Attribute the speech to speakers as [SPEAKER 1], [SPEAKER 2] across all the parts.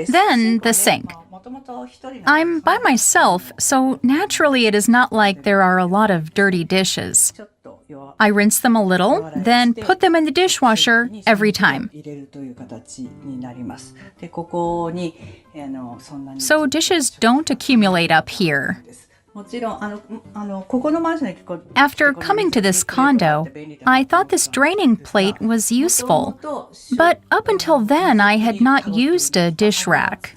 [SPEAKER 1] Then the sink. I'm by myself, so naturally it is not like there are a lot of dirty dishes. I rinse them a little, then put them in the dishwasher every time. So dishes don't accumulate up here. After coming to this condo, I thought this draining plate was useful. But up until then, I had not used a dish rack.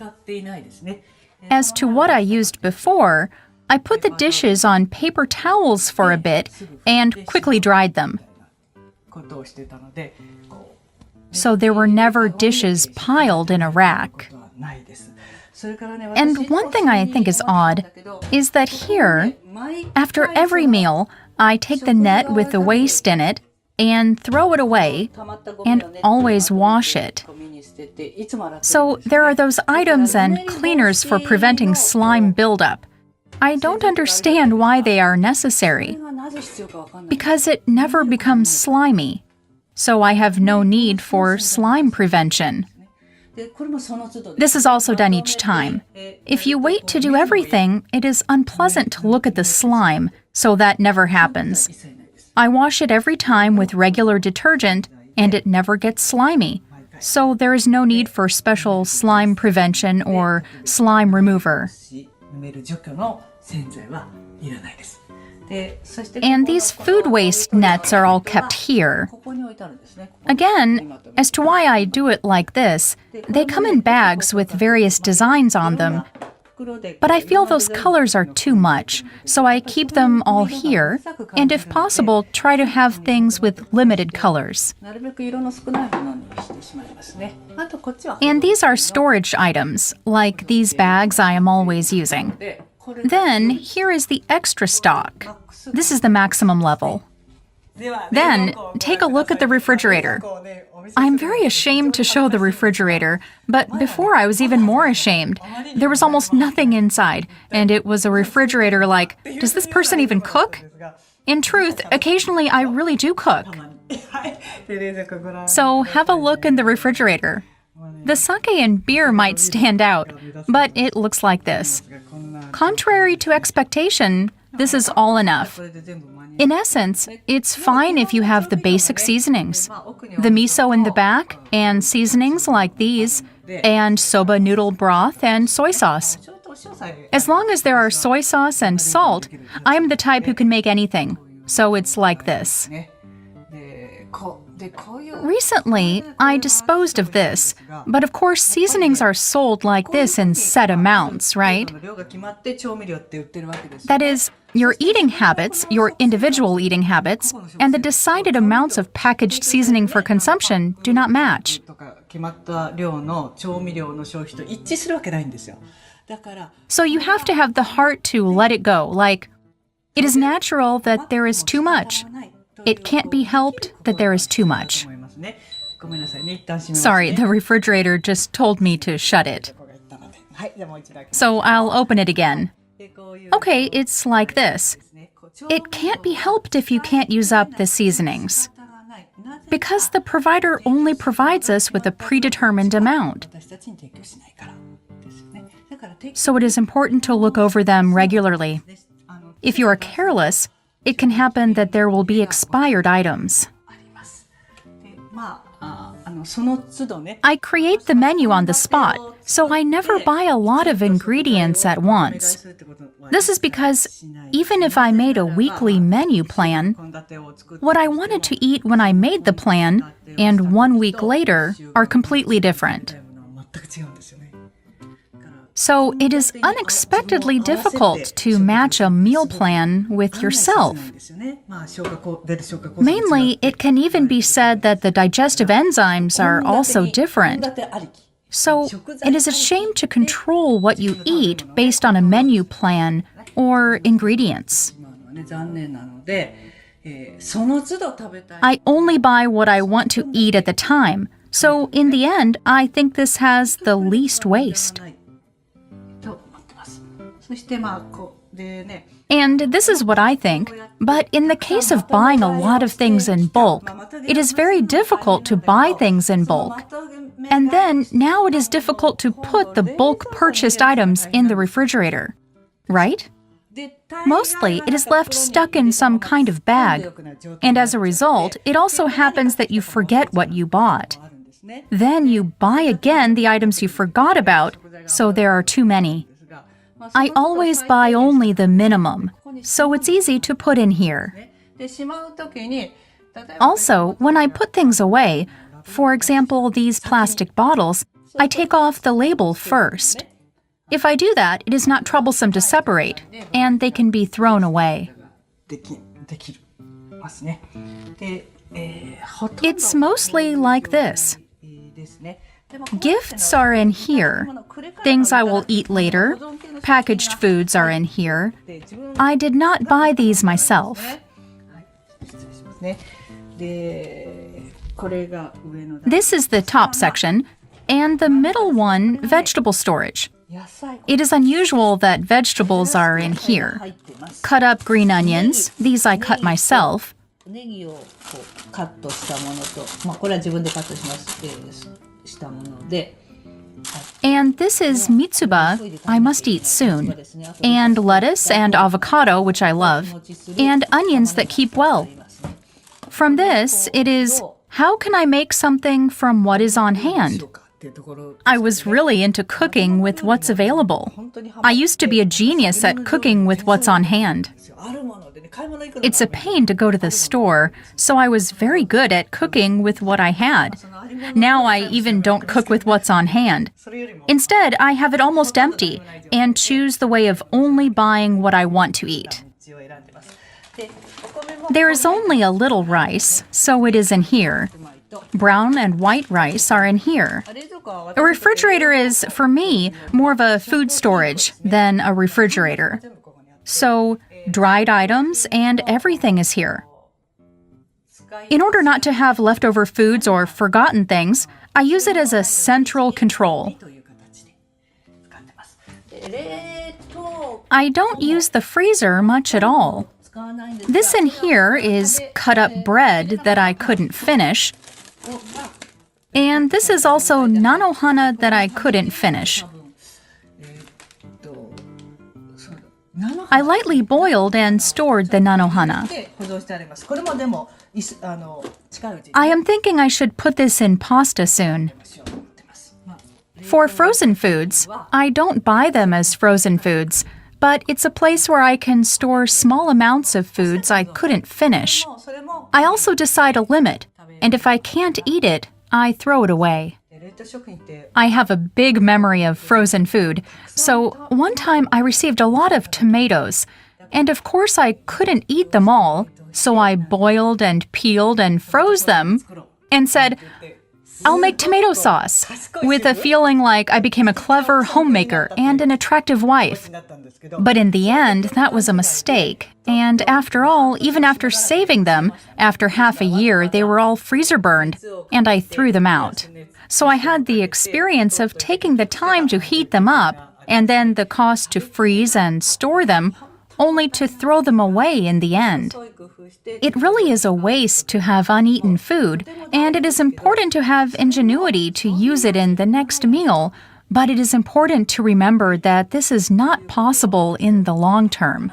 [SPEAKER 1] As to what I used before, I put the dishes on paper towels for a bit and quickly dried them. So there were never dishes piled in a rack. And one thing I think is odd is that here, after every meal, I take the net with the waste in it and throw it away and always wash it. So there are those items and cleaners for preventing slime buildup. I don't understand why they are necessary, because it never becomes slimy. So I have no need for slime prevention. This is also done each time. If you wait to do everything, it is unpleasant to look at the slime, so that never happens. I wash it every time with regular detergent, and it never gets slimy. So there is no need for special slime prevention or slime remover. And these food waste nets are all kept here. Again, as to why I do it like this, they come in bags with various designs on them. But I feel those colors are too much, so I keep them all here, and if possible, try to have things with limited colors. And these are storage items, like these bags I am always using. Then, here is the extra stock. This is the maximum level. Then, take a look at the refrigerator. I'm very ashamed to show the refrigerator, but before I was even more ashamed. There was almost nothing inside, and it was a refrigerator like, does this person even cook? In truth, occasionally I really do cook. So have a look in the refrigerator. The sake and beer might stand out, but it looks like this. Contrary to expectation, this is all enough. In essence, it's fine if you have the basic seasonings. The miso in the back, and seasonings like these, and soba noodle broth and soy sauce. As long as there are soy sauce and salt, I am the type who can make anything. So it's like this. Recently, I disposed of this, but of course seasonings are sold like this in set amounts, right? That is, your eating habits, your individual eating habits, and the decided amounts of packaged seasoning for consumption do not match. So you have to have the heart to let it go, like, it is natural that there is too much. It can't be helped that there is too much. Sorry, the refrigerator just told me to shut it. So I'll open it again. Okay, it's like this. It can't be helped if you can't use up the seasonings, because the provider only provides us with a predetermined amount. So it is important to look over them regularly. If you are careless, it can happen that there will be expired items. I create the menu on the spot, so I never buy a lot of ingredients at once. This is because even if I made a weekly menu plan, what I wanted to eat when I made the plan and 1 week later are completely different. So it is unexpectedly difficult to match a meal plan with yourself. Mainly, it can even be said that the digestive enzymes are also different. So it is a shame to control what you eat based on a menu plan or ingredients. I only buy what I want to eat at the time, so in the end, I think this has the least waste. And this is what I think, but in the case of buying a lot of things in bulk, it is very difficult to buy things in bulk. And then now it is difficult to put the bulk purchased items in the refrigerator, right? Mostly, it is left stuck in some kind of bag. And as a result, it also happens that you forget what you bought. Then you buy again the items you forgot about, so there are too many. I always buy only the minimum, so it's easy to put in here. Also, when I put things away, for example, these plastic bottles, I take off the label first. If I do that, it is not troublesome to separate, and they can be thrown away. It's mostly like this. Gifts are in here. Things I will eat later. Packaged foods are in here. I did not buy these myself. This is the top section, and the middle one, vegetable storage. It is unusual that vegetables are in here. Cut up green onions, these I cut myself. And this is mitsuba, I must eat soon, and lettuce and avocado, which I love, and onions that keep well. From this, it is, how can I make something from what is on hand? I was really into cooking with what's available. I used to be a genius at cooking with what's on hand. It's a pain to go to the store, so I was very good at cooking with what I had. Now I even don't cook with what's on hand. Instead, I have it almost empty and choose the way of only buying what I want to eat. There is only a little rice, so it is in here. Brown and white rice are in here. A refrigerator is, for me, more of a food storage than a refrigerator. So, dried items and everything is here. In order not to have leftover foods or forgotten things, I use it as a central control. I don't use the freezer much at all. This in here is cut up bread that I couldn't finish. And this is also nanohana that I couldn't finish. I lightly boiled and stored the nanohana. I am thinking I should put this in pasta soon. For frozen foods, I don't buy them as frozen foods, but it's a place where I can store small amounts of foods I couldn't finish. I also decide a limit, and if I can't eat it, I throw it away. I have a big memory of frozen food, so one time I received a lot of tomatoes, and of course I couldn't eat them all, so I boiled and peeled and froze them, and said, I'll make tomato sauce, with a feeling like I became a clever homemaker and an attractive wife. But in the end, that was a mistake, and after all, even after saving them, after half a year, they were all freezer burned, and I threw them out. So I had the experience of taking the time to heat them up, and then the cost to freeze and store them, only to throw them away in the end. It really is a waste to have uneaten food, and it is important to have ingenuity to use it in the next meal, but it is important to remember that this is not possible in the long term.